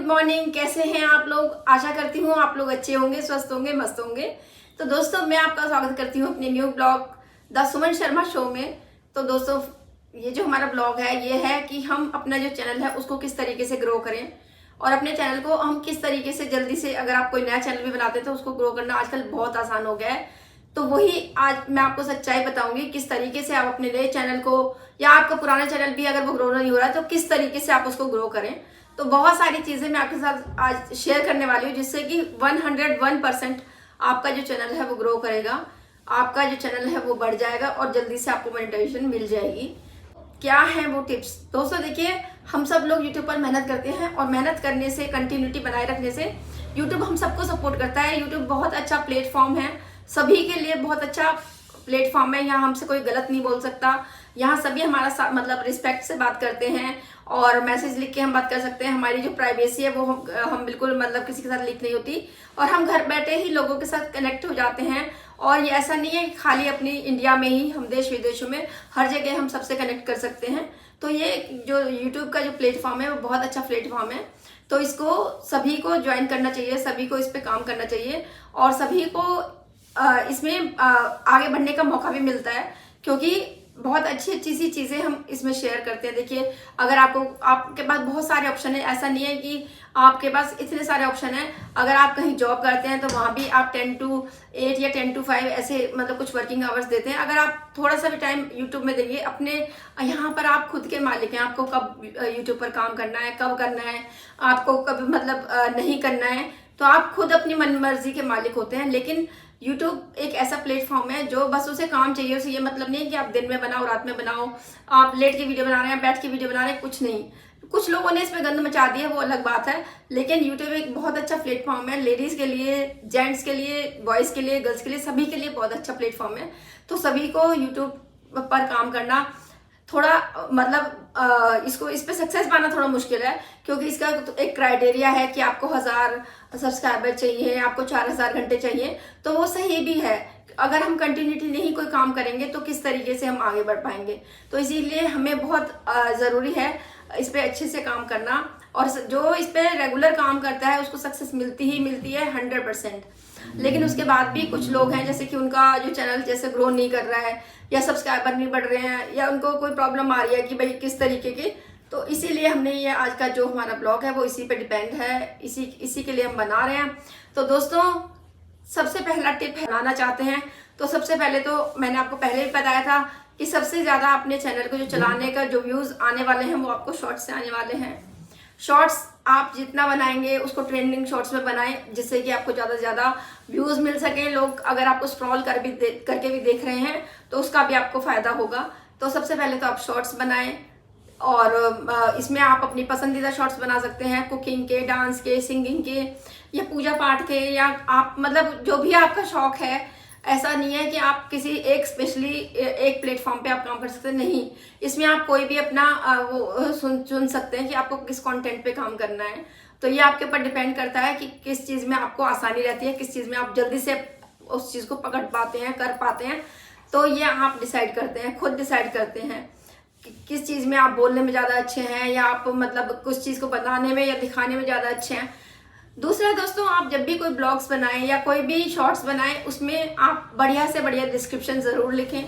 Good morning. कैसे हैं आप लोग? आशा करती हूँ आप लोग अच्छे होंगे, स्वस्थ होंगे, मस्त होंगे। तो दोस्तों मैं आपका स्वागत करती हूँ अपने new blog the Suman Sharma show में। तो दोस्तों ये जो हमारा ब्लॉग है ये है कि हम अपना जो चैनल है उसको किस तरीके से ग्रो करें और अपने चैनल को हम किस तरीके से जल्दी से, अगर आप कोई नया चैनल भी बनाते हैं तो उसको ग्रो करना आजकल बहुत आसान हो गया है। तो वही आज मैं आपको सच्चाई बताऊंगी किस तरीके से आप अपने नए चैनल को, या आपका पुराना चैनल भी अगर वो ग्रो नहीं हो रहा है तो किस तरीके से आप उसको ग्रो करें। तो बहुत सारी चीजें मैं आपके साथ आज शेयर करने वाली हूँ जिससे कि 101% आपका जो चैनल है वो ग्रो करेगा, आपका जो चैनल है वो बढ़ जाएगा और जल्दी से आपको मोनेटाइजेशन मिल जाएगी। क्या है वो टिप्स? दोस्तों देखिए, हम सब लोग यूट्यूब पर मेहनत करते हैं और मेहनत करने से, कंटिन्यूटी बनाए रखने से यूट्यूब हम सबको सपोर्ट करता है। यूट्यूब बहुत अच्छा प्लेटफॉर्म है, सभी के लिए बहुत अच्छा प्लेटफॉर्म है। यहाँ हमसे कोई गलत नहीं बोल सकता, यहाँ सभी हमारा मतलब रिस्पेक्ट से बात करते हैं और मैसेज लिख के हम बात कर सकते हैं। हमारी जो प्राइवेसी है वो हम बिल्कुल मतलब किसी के साथ लीक नहीं होती और हम घर बैठे ही लोगों के साथ कनेक्ट हो जाते हैं। और ये ऐसा नहीं है कि खाली अपनी इंडिया में ही, हम देश विदेशों में हर जगह हम सबसे कनेक्ट कर सकते हैं। तो ये जो यूट्यूब का जो प्लेटफॉर्म है वो बहुत अच्छा प्लेटफॉर्म है। तो इसको सभी को ज्वाइन करना चाहिए, सभी को इस पे काम करना चाहिए और सभी को इसमें आगे बढ़ने का मौका भी मिलता है, क्योंकि बहुत अच्छी अच्छी सी चीजें हम इसमें शेयर करते हैं। देखिए, अगर आपके पास बहुत सारे ऑप्शन है, ऐसा नहीं है कि आपके पास इतने सारे ऑप्शन है। अगर आप कहीं जॉब करते हैं तो वहां भी आप 10 to 8 या 10 to 5 ऐसे मतलब कुछ वर्किंग आवर्स देते हैं। अगर आप थोड़ा सा भी टाइम यूट्यूब में देंगे, अपने यहाँ पर आप खुद के मालिक हैं। आपको कब यूट्यूब पर काम करना है, कब करना है, आपको कब मतलब नहीं करना है, तो आप खुद अपनी मन मर्जी के मालिक होते हैं। लेकिन यूट्यूब एक ऐसा प्लेटफॉर्म है जो बस उसे काम चाहिए, उसे ये मतलब नहीं है कि आप दिन में बनाओ, रात में बनाओ, आप लेट के वीडियो बना रहे हैं, बैठ के वीडियो बना रहे हैं, कुछ नहीं। कुछ लोगों ने इसमें गंद मचा दी है, वो अलग बात है। लेकिन यूट्यूब एक बहुत अच्छा प्लेटफॉर्म है, लेडीज के लिए, जेंट्स के लिए, बॉयज के लिए, गर्ल्स के लिए, सभी के लिए बहुत अच्छा प्लेटफॉर्म है। तो सभी को यूट्यूब पर काम करना थोड़ा मतलब इस पे सक्सेस पाना थोड़ा मुश्किल है, क्योंकि इसका तो एक क्राइटेरिया है कि आपको 1000 सब्सक्राइबर चाहिए, आपको 4000 घंटे चाहिए। तो वो सही भी है। अगर हम कंटिन्यूटी नहीं कोई काम करेंगे तो किस तरीके से हम आगे बढ़ पाएंगे। तो इसीलिए हमें बहुत जरूरी है इस पे अच्छे से काम करना, और जो इस पे रेगुलर काम करता है उसको सक्सेस मिलती ही मिलती है 100%। लेकिन उसके बाद भी कुछ लोग हैं जैसे कि उनका जो चैनल जैसे ग्रो नहीं कर रहा है, या सब्सक्राइबर नहीं बढ़ रहे हैं, या उनको कोई प्रॉब्लम आ रही है कि भाई किस तरीके की। तो इसीलिए हमने ये आज का जो हमारा ब्लॉग है वो इसी पे डिपेंड है, इसी के लिए हम बना रहे हैं। तो दोस्तों सबसे पहला टिप है, बनाना चाहते हैं तो सबसे पहले तो मैंने आपको पहले भी बताया था कि सबसे ज्यादा अपने चैनल को जो चलाने का जो व्यूज आने वाले हैं वो आपको शॉर्ट्स से आने वाले हैं। शॉर्ट्स आप जितना बनाएंगे उसको ट्रेंडिंग शॉर्ट्स में बनाएं, जिससे कि आपको ज्यादा से ज्यादा व्यूज मिल सके। लोग अगर आपको स्क्रॉल करके भी देख रहे हैं तो उसका भी आपको फायदा होगा। तो सबसे पहले तो आप शॉर्ट्स बनाएं और इसमें आप अपनी पसंदीदा शॉर्ट्स बना सकते हैं, कुकिंग के, डांस के, सिंगिंग के, या पूजा पाठ के, या आप मतलब जो भी आपका शौक है। ऐसा नहीं है कि आप किसी एक स्पेशली एक प्लेटफॉर्म पे आप काम कर सकते हैं, नहीं। इसमें आप कोई भी अपना वो चुन सकते हैं कि आपको किस कंटेंट पे काम करना है। तो ये आपके ऊपर डिपेंड करता है कि किस चीज में आपको आसानी रहती है, किस चीज में आप जल्दी से उस चीज को पकड़ पाते हैं, कर पाते हैं। तो ये आप डिसाइड करते हैं, खुद डिसाइड करते हैं किस चीज में आप बोलने में ज्यादा अच्छे हैं, या आप मतलब कुछ चीज को बताने में या दिखाने में ज्यादा अच्छे हैं। दूसरा दोस्तों, आप जब भी कोई ब्लॉग्स बनाएं या कोई भी शॉर्ट्स बनाएं उसमें आप बढ़िया से बढ़िया डिस्क्रिप्शन जरूर लिखें,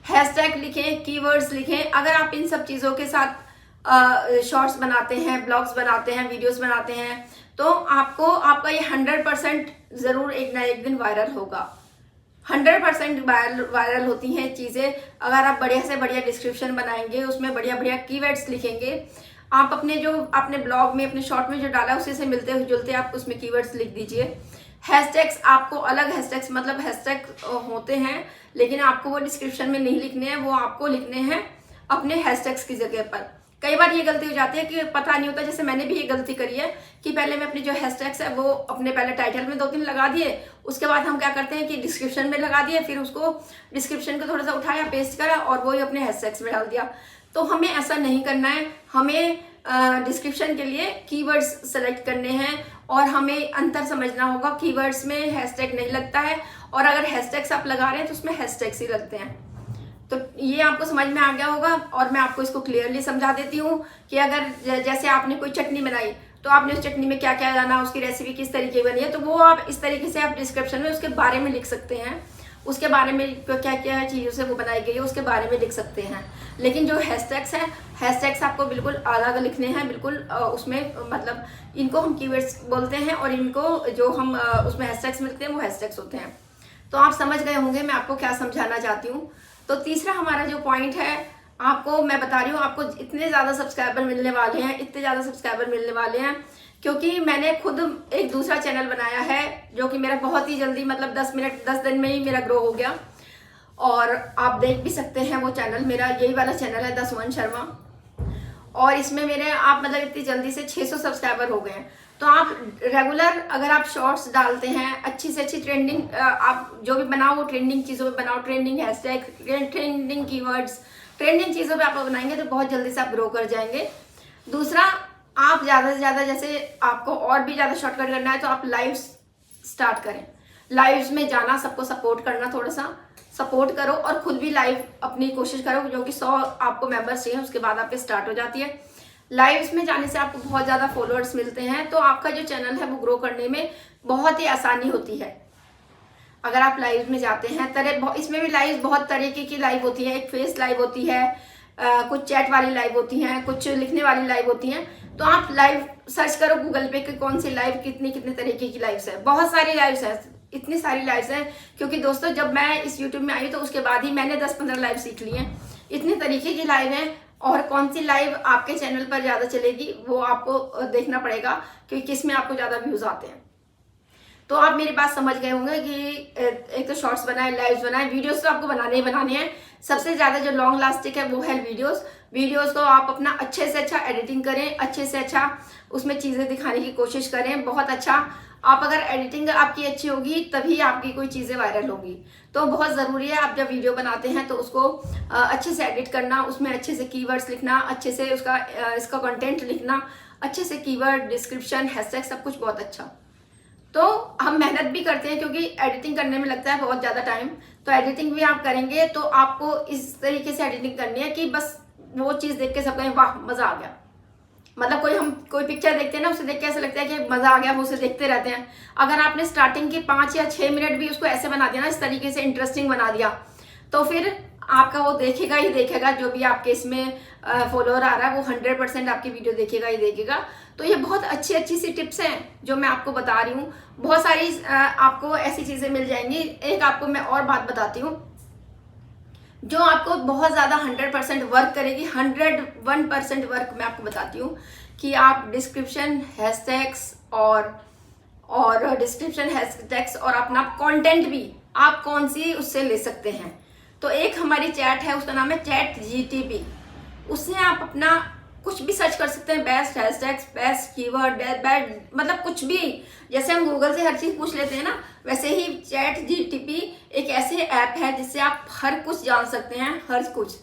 हैशटैग लिखें, कीवर्ड्स लिखें। अगर आप इन सब चीजों के साथ शॉर्ट्स बनाते हैं, ब्लॉग्स बनाते हैं, वीडियोस बनाते हैं, तो आपका ये 100% जरूर एक ना एक दिन वायरल होगा। 100% वायरल होती हैं चीजें अगर आप बढ़िया से बढ़िया डिस्क्रिप्शन बनाएंगे, उसमें बढ़िया बढ़िया कीवर्ड्स लिखेंगे। आप अपने जो अपने ब्लॉग में, अपने शॉर्ट में जो डाला उसी से मिलते जुलते आप उसमें कीवर्ड्स लिख दीजिए। हैशटैग्स, आपको अलग हैशटैग्स मतलब हैशटैग होते हैं, लेकिन आपको वो डिस्क्रिप्शन में नहीं लिखने हैं, वो आपको लिखने हैं अपने हैशटैग्स की जगह पर। कई बार ये गलती हो जाती है कि पता नहीं होता, जैसे मैंने भी ये गलती करी है कि पहले मैं अपने जो हैशटैग्स है वो अपने पहले टाइटल में 2-3 लगा दिए, उसके बाद हम क्या करते हैं कि डिस्क्रिप्शन में लगा दिए, फिर उसको डिस्क्रिप्शन को थोड़ा सा उठाया, पेस्ट करा और वही अपने हैशटैग्स में डाल दिया। तो हमें ऐसा नहीं करना है। हमें डिस्क्रिप्शन के लिए कीवर्ड्स सेलेक्ट करने हैं और हमें अंतर समझना होगा। कीवर्ड्स में हैशटैग नहीं लगता है, और अगर हैशटैग्स आप लगा रहे हैं तो उसमें हैशटैग्स ही लगते हैं। तो ये आपको समझ में आ गया होगा, और मैं आपको इसको क्लियरली समझा देती हूँ कि अगर जैसे आपने कोई चटनी बनाई, तो आपने उस चटनी में क्या क्या डाला, उसकी रेसिपी किस तरीके बनी है, तो वो आप इस तरीके से आप डिस्क्रिप्शन में उसके बारे में लिख सकते हैं, उसके बारे में क्या क्या चीज़ों से वो बनाई गई है उसके बारे में लिख सकते हैं। लेकिन जो हैशटैग्स हैं, हैशटैग्स आपको बिल्कुल अलग लिखने हैं, बिल्कुल उसमें मतलब इनको हम कीवर्ड्स बोलते हैं और इनको जो हम उसमें हैशटैग्स मिलते हैं वो हैशटैग्स होते हैं। तो आप समझ गए होंगे मैं आपको क्या समझाना चाहती हूँ। तो तीसरा हमारा जो पॉइंट है, आपको मैं बता रही हूँ, आपको इतने ज़्यादा सब्सक्राइबर मिलने वाले हैं, इतने ज़्यादा सब्सक्राइबर मिलने वाले हैं, क्योंकि मैंने खुद एक दूसरा चैनल बनाया है जो कि मेरा बहुत ही जल्दी मतलब 10 दिन में ही मेरा ग्रो हो गया। और आप देख भी सकते हैं वो चैनल, मेरा यही वाला चैनल है द सुमन शर्मा, और इसमें मेरे आप मतलब इतनी जल्दी से 600 सब्सक्राइबर हो गए हैं। तो आप रेगुलर अगर आप शॉर्ट्स डालते हैं, अच्छी से अच्छी ट्रेंडिंग आप जो भी बनाओ वो ट्रेंडिंग चीज़ों पे बनाओ, trending hashtag, trending keywords, trending चीज़ों पे आप बनाएंगे तो बहुत जल्दी से आप ग्रो कर जाएंगे। दूसरा, आप ज़्यादा से ज़्यादा जैसे आपको और भी ज़्यादा शॉर्टकट करना है तो आप लाइव स्टार्ट करें, लाइव्स में जाना, सबको सपोर्ट करना, थोड़ा सा सपोर्ट करो और खुद भी लाइव अपनी कोशिश करो, जो कि 100 आपको मेंबर्स चाहिए, उसके बाद आपके स्टार्ट हो जाती है। लाइव्स में जाने से आपको बहुत ज़्यादा फॉलोअर्स मिलते हैं, तो आपका जो चैनल है वो ग्रो करने में बहुत ही आसानी होती है अगर आप लाइव में जाते हैं। इसमें भी लाइव बहुत तरीके की लाइव होती है, एक फेस लाइव होती है, कुछ चैट वाली लाइव होती हैं, कुछ लिखने वाली लाइव होती हैं। तो आप लाइव सर्च करो गूगल पे कि कौन सी लाइव कितने तरीके की लाइव्स है, बहुत सारी लाइव्स है, इतनी सारी लाइव्स हैं। क्योंकि दोस्तों जब मैं इस यूट्यूब में आई तो उसके बाद ही मैंने 10-15 लाइव सीख ली हैं, इतने तरीके की लाइव हैं। और कौन सी लाइव आपके चैनल पर ज़्यादा चलेगी वो आपको देखना पड़ेगा कि किस में आपको ज़्यादा व्यूज़ आते हैं। तो आप मेरी बात समझ गए होंगे कि एक तो शॉर्ट्स बनाए, लाइव्स बनाए, वीडियोस तो आपको बनाने ही बनाने हैं। सबसे ज़्यादा जो लॉन्ग लास्टिक है वो है वीडियोस को आप अपना अच्छे से अच्छा एडिटिंग करें, अच्छे से अच्छा उसमें चीज़ें दिखाने की कोशिश करें, बहुत अच्छा। आप अगर एडिटिंग आपकी अच्छी होगी तभी आपकी कोई चीज़ें वायरल होगी। तो बहुत ज़रूरी है आप जब वीडियो बनाते हैं तो उसको अच्छे से एडिट करना, उसमें अच्छे से कीवर्ड्स लिखना, अच्छे से इसका कंटेंट लिखना, अच्छे से कीवर्ड, डिस्क्रिप्शन, हैशटैग, सब कुछ बहुत अच्छा। तो हम मेहनत भी करते हैं क्योंकि एडिटिंग करने में लगता है बहुत ज़्यादा टाइम, तो एडिटिंग भी आप करेंगे तो आपको इस तरीके से एडिटिंग करनी है कि बस वो चीज़ देख के सब कहें वाह मज़ा आ गया। मतलब कोई पिक्चर देखते हैं ना, उसे देख के ऐसा लगता है कि मज़ा आ गया, वो उसे देखते रहते हैं। अगर आपने स्टार्टिंग के 5 या 6 मिनट भी उसको ऐसे बना दिया ना, इस तरीके से इंटरेस्टिंग बना दिया, तो फिर आपका वो देखेगा ही देखेगा, जो भी आपके इसमें फॉलोअर आ रहा है वो 100% आपकी वीडियो देखेगा ही देखेगा। तो ये बहुत अच्छी सी टिप्स हैं जो मैं आपको बता रही हूँ। बहुत सारी आपको ऐसी चीज़ें मिल जाएंगी। एक आपको मैं और बात बताती हूँ जो आपको बहुत ज़्यादा 100% वर्क करेगी, 101% वर्क मैं आपको बताती हूँ कि आप डिस्क्रिप्शन, हैशटैग्स और डिस्क्रिप्शन, हैशटैग्स और अपना कंटेंट भी आप कौन सी उससे ले सकते हैं। तो एक हमारी चैट है, उसका नाम है ChatGPT। उससे आप अपना कुछ भी सर्च कर सकते हैं, बेस्ट हैशटैग्स, बेस्ट कीवर्ड, मतलब कुछ भी। जैसे हम गूगल से हर चीज़ पूछ लेते हैं ना, वैसे ही ChatGPT एक ऐसे ऐप है जिससे आप हर कुछ जान सकते हैं, हर कुछ।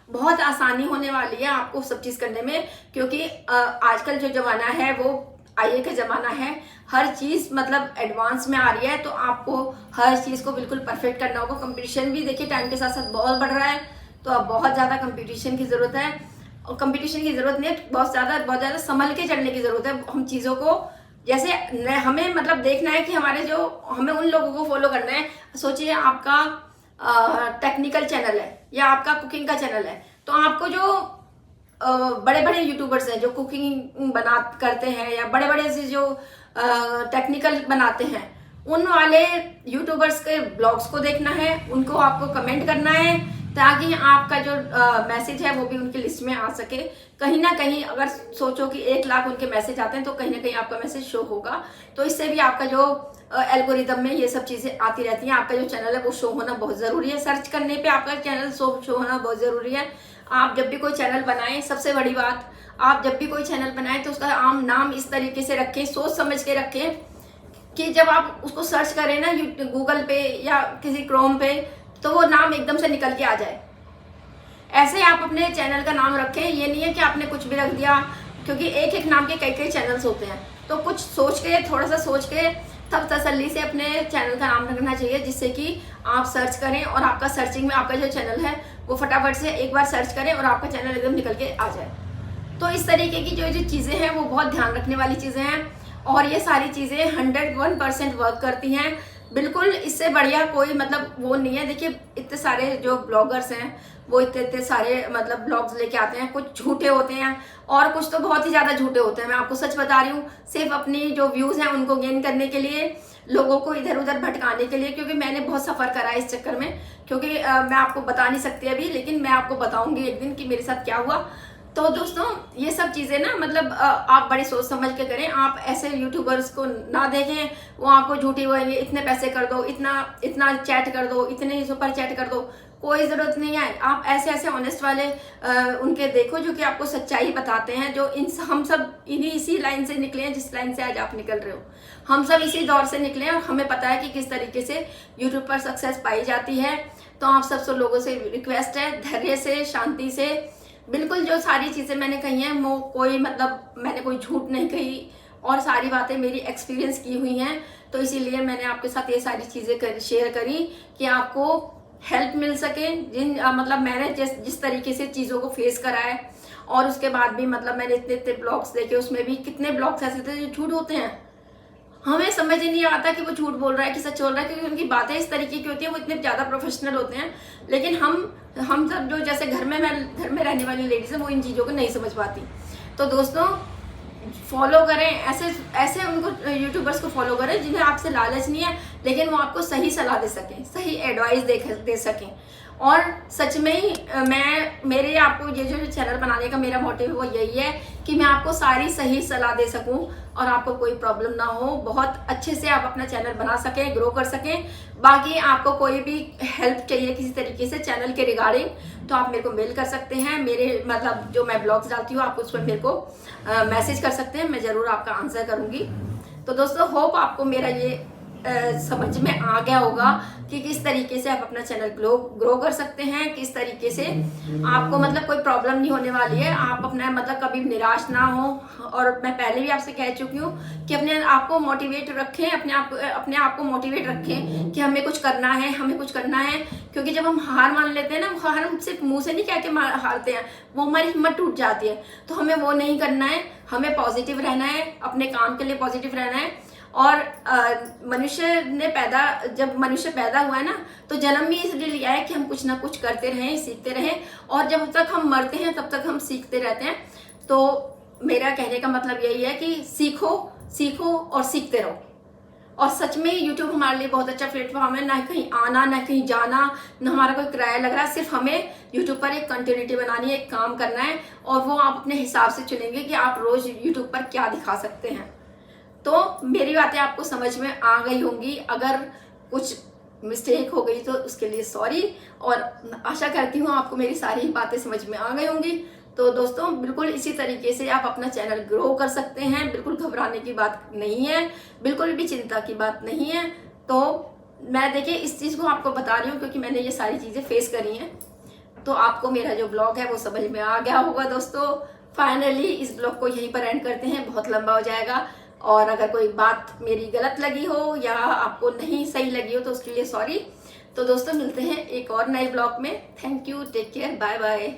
बहुत आसानी होने वाली है आपको सब चीज़ करने में, क्योंकि आजकल जो ज़माना है वो AI का ज़माना है। हर चीज़ मतलब एडवांस में आ रही है, तो आपको हर चीज़ को बिल्कुल परफेक्ट करना होगा। कंपटीशन भी देखिए टाइम के साथ साथ बहुत बढ़ रहा है, तो अब बहुत ज़्यादा कंपटीशन की ज़रूरत है। और कंपटीशन की ज़रूरत नहीं है, बहुत ज़्यादा संभल के चलने की ज़रूरत है। हम चीज़ों को जैसे हमें मतलब देखना है कि हमें उन लोगों को फॉलो करना है। सोचिए आपका टेक्निकल चैनल है या आपका कुकिंग का चैनल है, तो आपको जो बड़े बड़े यूट्यूबर्स हैं जो कुकिंग करते हैं या बड़े बड़े ऐसे जो टेक्निकल बनाते हैं, उन वाले यूट्यूबर्स के ब्लॉग्स को देखना है, उनको आपको कमेंट करना है, ताकि आपका जो मैसेज है वो भी उनकी लिस्ट में आ सके। कहीं ना कहीं अगर सोचो कि 1 लाख उनके मैसेज आते हैं तो कहीं ना कहीं आपका मैसेज शो होगा। तो इससे भी आपका जो एल्गोरिदम में ये सब चीज़ें आती रहती हैं। आपका जो चैनल है वो शो होना बहुत ज़रूरी है। सर्च करने पे आपका चैनल शो होना बहुत ज़रूरी है। आप जब भी कोई चैनल बनाएं, सबसे बड़ी बात, आप जब भी कोई चैनल बनाएं तो उसका आम नाम इस तरीके से रखें, सोच समझ के रखें कि जब आप उसको सर्च करें ना गूगल पे या किसी क्रोम पे, तो वो नाम एकदम से निकल के आ जाए। ऐसे आप अपने चैनल का नाम रखें। ये नहीं है कि आपने कुछ भी रख दिया, क्योंकि एक नाम के कई चैनल्स होते हैं। तो कुछ सोच के, थोड़ा सा सोच के तब तसल्ली से अपने चैनल का नाम रखना चाहिए, जिससे कि आप सर्च करें और आपका सर्चिंग में आपका जो चैनल है वो फटाफट से एक बार सर्च करें और आपका चैनल एकदम निकल के आ जाए। तो इस तरीके की जो जो चीज़ें हैं वो बहुत ध्यान रखने वाली चीज़ें हैं, और ये सारी चीज़ें 101% वर्क करती हैं। बिल्कुल इससे बढ़िया कोई मतलब वो नहीं है। देखिए इतने सारे जो ब्लॉगर्स हैं वो इतने सारे मतलब ब्लॉग्स लेके आते हैं, कुछ झूठे होते हैं और कुछ तो बहुत ही ज़्यादा झूठे होते हैं। मैं आपको सच बता रही हूँ, सिर्फ अपनी जो व्यूज़ हैं उनको गेन करने के लिए, लोगों को इधर उधर भटकाने के लिए, क्योंकि मैंने बहुत सफ़र करा है इस चक्कर में। क्योंकि मैं आपको बता नहीं सकती अभी, लेकिन मैं आपको बताऊंगी एक दिन कि मेरे साथ क्या हुआ। तो दोस्तों ये सब चीज़ें ना मतलब आप बड़ी सोच समझ के करें। आप ऐसे यूट्यूबर्स को ना देखें, वो आपको झूठी बोलेंगे इतने पैसे कर दो, इतना इतना चैट कर दो, इतने सुपर चैट कर दो, कोई ज़रूरत नहीं है। आप ऐसे ऐसे ऑनेस्ट वाले उनके देखो जो कि आपको सच्चाई बताते हैं। जो हम सब इसी लाइन से निकले हैं जिस लाइन से आज आप निकल रहे हो। हम सब इसी दौर से निकले हैं और हमें पता है कि किस तरीके से यूट्यूब पर सक्सेस पाई जाती है। तो आप सब लोगों से रिक्वेस्ट है, धैर्य से, शांति से, बिल्कुल जो सारी चीज़ें मैंने कही हैं वो कोई मतलब मैंने कोई झूठ नहीं कही, और सारी बातें मेरी एक्सपीरियंस की हुई हैं। तो इसीलिए मैंने आपके साथ ये सारी चीज़ें शेयर करी कि आपको हेल्प मिल सके। मतलब मैंने जिस तरीके से चीज़ों को फेस करा है, और उसके बाद भी मतलब मैंने इतने इतने ब्लॉग्स देखे, उसमें भी कितने ब्लॉग्स ऐसे थे जो झूठ होते हैं। हमें समझ ही नहीं आता कि वो झूठ बोल रहा है कि सच बोल रहा है, क्योंकि उनकी बातें इस तरीके की होती हैं, वो इतने ज़्यादा प्रोफेशनल होते हैं। लेकिन हम सब जो जैसे घर में रहने वाली लेडीज़ हैं वो इन चीज़ों को नहीं समझ पाती। तो दोस्तों फॉलो करें ऐसे उनको यूट्यूबर्स को फॉलो करें जिन्हें आपसे लालच नहीं है, लेकिन वो आपको सही सलाह दे सकें, सही एडवाइस दे सकें। और सच में ही मेरे आपको ये जो चैनल बनाने का मेरा मोटिव वो यही है कि मैं आपको सारी सही सलाह दे सकूं और आपको कोई प्रॉब्लम ना हो, बहुत अच्छे से आप अपना चैनल बना सकें, ग्रो कर सकें। बाकी आपको कोई भी हेल्प चाहिए किसी तरीके से चैनल के रिगार्डिंग, तो आप मेरे को मेल कर सकते हैं। मेरे मतलब जो मैं ब्लॉग्स डालती हूँ आप उस पर मेरे को मैसेज कर सकते हैं, मैं ज़रूर आपका आंसर करूँगी। तो दोस्तों होप आपको मेरा ये समझ में आ गया होगा कि किस तरीके से आप अपना चैनल ग्रो कर सकते हैं, किस तरीके से आपको मतलब कोई प्रॉब्लम नहीं होने वाली है। आप अपना मतलब कभी निराश ना हो, और मैं पहले भी आपसे कह चुकी हूँ कि अपने आप को मोटिवेट रखें, अपने आप को मोटिवेट रखें कि हमें कुछ करना है, हमें कुछ करना है। क्योंकि जब हम हार मान लेते हैं ना, हार हम सिर्फ मुंह से नहीं कह के हारते हैं, वो हमारी हिम्मत टूट जाती है। तो हमें वो नहीं करना है, हमें पॉजिटिव रहना है, अपने काम के लिए पॉजिटिव रहना है। और जब मनुष्य पैदा हुआ है ना, तो जन्म भी इसलिए लिया है कि हम कुछ ना कुछ करते रहें, सीखते रहें, और जब तक हम मरते हैं तब तक हम सीखते रहते हैं। तो मेरा कहने का मतलब यही है कि सीखो और सीखते रहो। और सच में YouTube हमारे लिए बहुत अच्छा प्लेटफॉर्म है। ना कहीं आना, ना कहीं जाना, ना हमारा कोई किराया लग रहा है। सिर्फ हमें YouTube पर एक कंटिन्यूटी बनानी है, एक काम करना है, और वो आप अपने हिसाब से चुनेंगे कि आप रोज YouTube पर क्या दिखा सकते हैं। तो मेरी बातें आपको समझ में आ गई होंगी। अगर कुछ मिस्टेक हो गई तो उसके लिए सॉरी, और आशा करती हूँ आपको मेरी सारी बातें समझ में आ गई होंगी। तो दोस्तों बिल्कुल इसी तरीके से आप अपना चैनल ग्रो कर सकते हैं। बिल्कुल घबराने की बात नहीं है, बिल्कुल भी चिंता की बात नहीं है। तो मैं देखिए इस चीज़ को आपको बता रही हूँ क्योंकि मैंने ये सारी चीज़ें फेस करी हैं। तो आपको मेरा जो ब्लॉग है वो समझ में आ गया होगा दोस्तों। फाइनली इस ब्लॉग को यहीं पर एंड करते हैं, बहुत लंबा हो जाएगा। और अगर कोई बात मेरी गलत लगी हो या आपको नहीं सही लगी हो तो उसके लिए सॉरी। तो दोस्तों मिलते हैं एक और नए ब्लॉग में। Thank you, take care, bye bye.